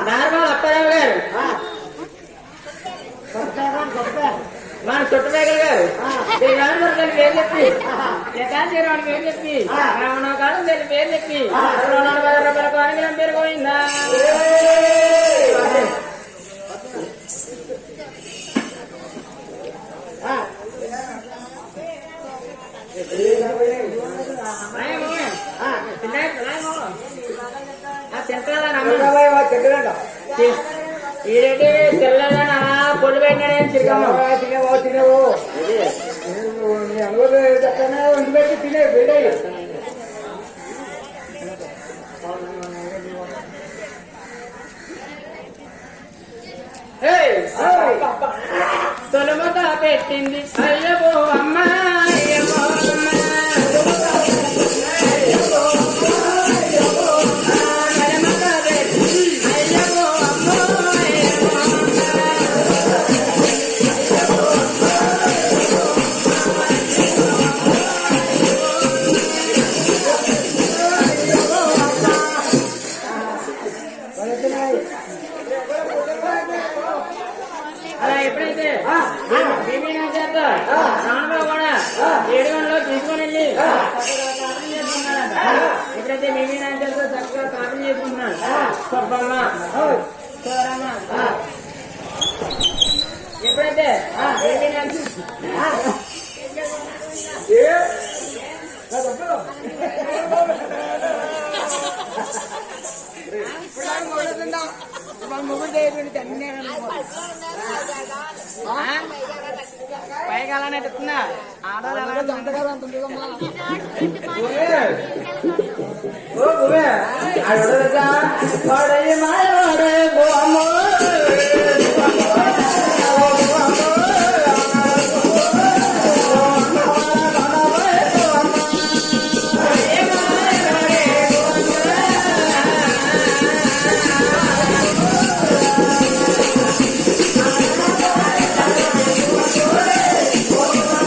normal Apparao గారు మన చుట్టమేకలు గారు దీని పేరు చెప్పి ఎకాశీరావుని పేరు చెప్పి రమణ కాలం దీని పేరు చెప్పి 200 రూపాయల కోరికలం పేరు పోయిందా ఈరేంటి తెల్లగా పొడి పెట్టినాడే తినవు తినవు వండి పెట్టి తినే వేడే తొలమత పెట్టింది అయ్యబో అమ్మ అయ్యబో అమ్మ అలా ఎప్పుడైతే రానులో కూడా 7 గంటలో తీసుకొని వెళ్ళి ఎప్పుడైతే మేమీ నాయకులతో చక్కగా కాపీ చేసుకుంటున్నాడు సొబ్బమ్మ ఎప్పుడైతే మేమీ పైగాలనే చెప్తున్నా ఆడవాళ్ళ